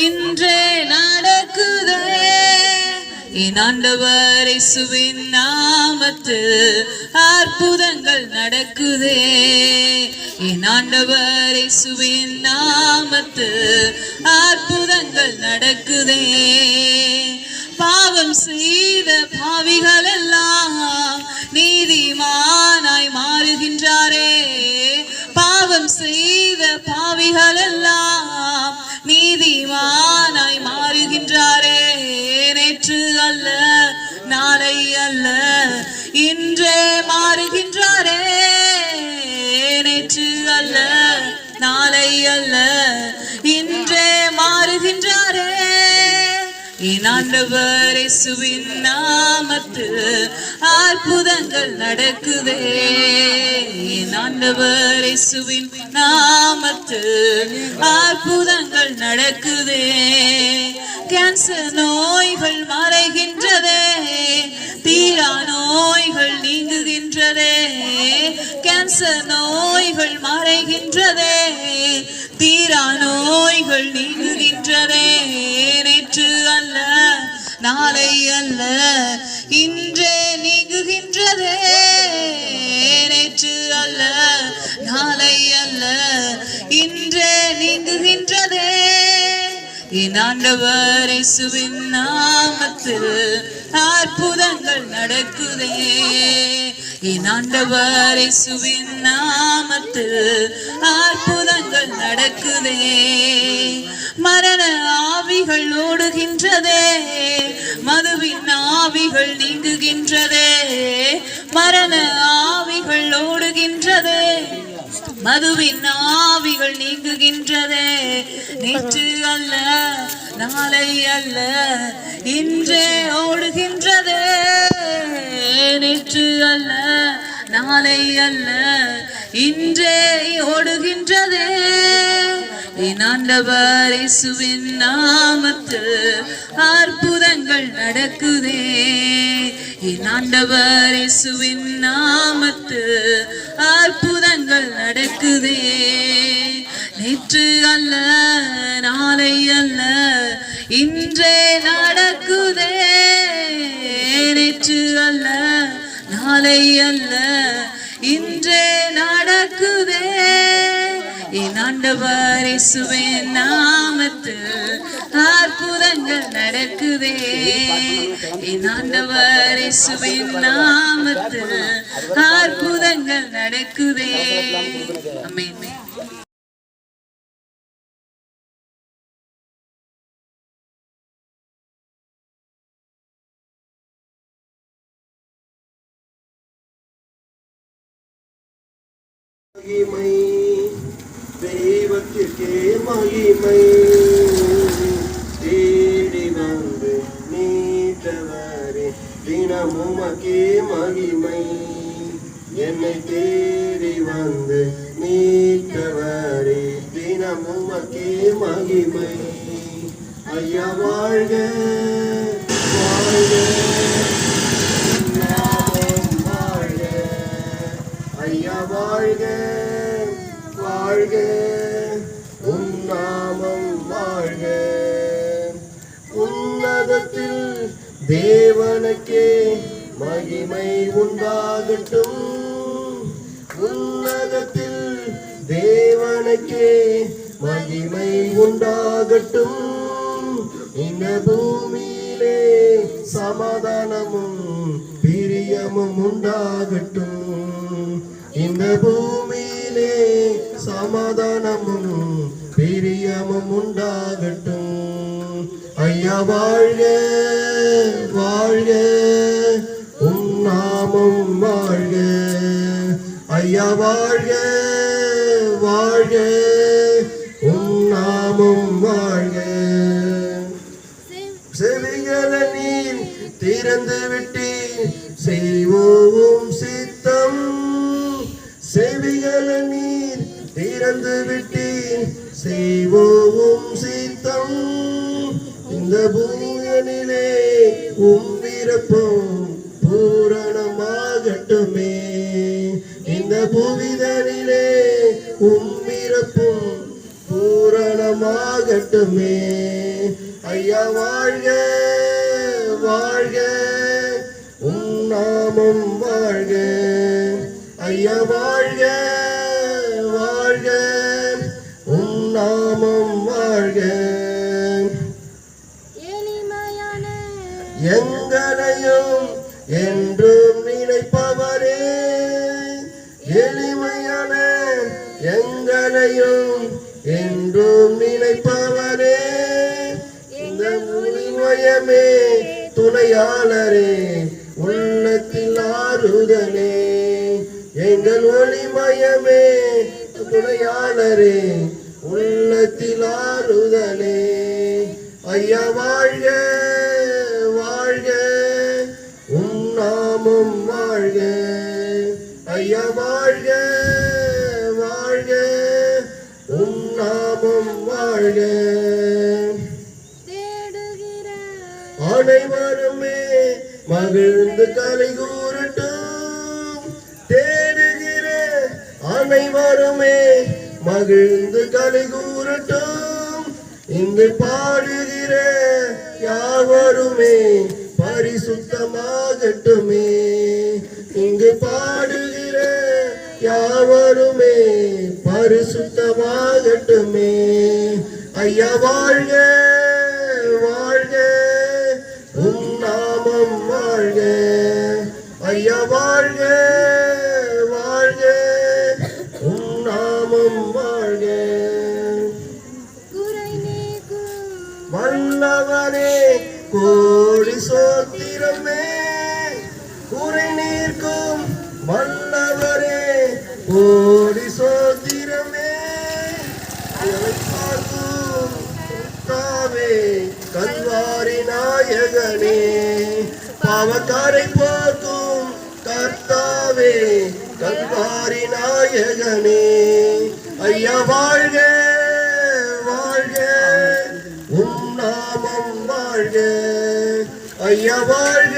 இன்றே நடக்குதே என் ஆண்டவர் இயேசுவின் நாமத்தில் அற்புதங்கள் நடக்குதே என் ஆண்டவர் இயேசுவின் நாமத்தில் அற்புதங்கள் நடக்குதே பாவம் செய்த பாவிகள் எல்லாம் நீதிமானாய் மாறுகின்றாரே பாவம் செய்த பாவிகள் எல்லாம் நீதிமானாய் மாறுகின்றாரே நேற்று அல்ல நாளை அல்ல இன்றே மாறுகின்றாரே நேற்று அல்ல நாளை அல்ல இன்றே மாறுகின்றாரே என் ஆண்டவர் இயேசுவின் நாமத்தில் அற்புதங்கள் நடக்குதே என் ஆண்டவர் இயேசுவின் நாமத்தில் அற்புதங்கள் நடக்குதே கேன்சர் நோய்கள் மறைகின்றதே தீரா நோய்கள் நீங்குகின்றதே கேன்சர் நோய்கள் மறைகின்றதே தீரா நோய்கள் நீங்குகின்றதே நேற்று அல்ல நாளை அல்ல இன்றே நீங்குகின்றதே நேற்று அல்ல நாளை அல்ல இன்றே நீங்குகின்றதே என் ஆண்டவர் இயேசுவின் நாமத்தில் அற்புதங்கள் நடக்குதே என் ஆண்டவர் இயேசுவின் நாமத்தில் அற்புதங்கள் நடக்குதே மரண ஆவிகள் ஓடுகின்றதே மதுவின் ஆவிகள் நீங்குகின்றதே மரண ஆவிகள் ஓடுகின்றதே மதுவின் ஆவிகள் நீங்குகின்றதே நேற்று அல்ல நாளை அல்ல இன்றே ஓடுகின்றதே நேற்று அல்ல நாளை அல்ல இன்றே ஓடுகின்றதே என் ஆண்டவர் இயேசுவின் நாமத்தில் அற்புதங்கள் நடக்குதே என் ஆண்டவர் இயேசுவின் நாமத்தில் அற்புதங்கள் நடக்குதே நேற்று அல்ல நாளை அல்ல இன்றே நடக்குதே நேற்று அல்ல நாளை அல்ல இன்றே நடக்குதே என் ஆண்டவர் இயேசுவின் நாமத்தில் அற்புதங்கள் நடக்குதே என் ஆண்டவர் இயேசுவின் நாமத்தில் அற்புதங்கள் நடக்குதே ஆமென். மகிமை தெய்வத்திற்கே மகிமை தேடி வந்து நீட்டவரே தினமும் அக்கே மகிமை என்னை தேடி வந்து நீட்டவரே தினமும் அக்கே மகிமை ஐயா வாழ்க வாழ்க ஐயா வாழ்க வாழ்க உன் நாமம் வாழ்க உன்னதத்தில் தேவனுக்கே மகிமை உண்டாகட்டும் உன்னதத்தில் தேவனுக்கே மகிமை உண்டாகட்டும் இந்த பூமியிலே சமாதானமும் பிரியமும் உண்டாகட்டும் இந்த பூமியிலே சமாதானமும் பிரியமும் உண்டாகட்டும் ஐயா வாழ்க வாழ்க உன் நாமம் வாழ்க ஐயா வாழ்க வாழ்க உன் நாமம் வாழ்க செவிகளை நீர் திறந்து விட்டீர் செய்வோம் சித்தம் செவிகளை நீர் திறந்து விட்டீர் செய்வோம் சித்தம் இந்த பூமியிலே விருப்பம் பூரணமாகட்டுமே இந்த பூவிதனிலே விருப்பம் பூரணமாகட்டுமே ஐயா வாழ்க வாழ்க உம் நாமம் வாழ்க ஐயா வாழ்க வாழ்க உம் நாமம் வாழ்க எங்களையும் என்றும் நினைப்பவரே எளிமையான எங்களையும் என்றும் நினைப்பவரே இந்த முனிமயமே துணையாளரே உள்ளத்தில் ஆறுதலே எங்கள் ஒளிமயமே துணையாளரே உள்ளத்தில் ஆறுதலே ஐயா வாழ்க வாழ்க உம் நாமம் வாழ்க ஐயா வாழ்க வாழ்க உம் நாமம் வாழ்க அனைவருமே மகிழ்ந்து கலை கூறட்டும் தேடுகிற அனைவருமே மகிழ்ந்து கலை கூறட்டும் இங்கு பாடுகிற யாவருமே பரிசுத்தமாகட்டுமே இங்கு பாடுகிற யாவருமே பரிசுத்தமாகட்டுமே ஐயா வாழ்க வாழ்க உம் நாமம் வாழ்க ஐயா வாழ்க வாழ்க உம் நாமம் வாழ்க வல்லவரே கோடி சோத்திரமே குறை நீர்க்கும் வல்லவரே கோடி சோத்திரமே பார்க்கும் தாவே கல்வாரி நாயகனே பாவக்காரை போக்கும் கர்த்தாவே கல்வாரி நாயகனே ஐயா வாழ்க வாழ்க உம் நாமம் வாழ்க ஐயா வாழ்க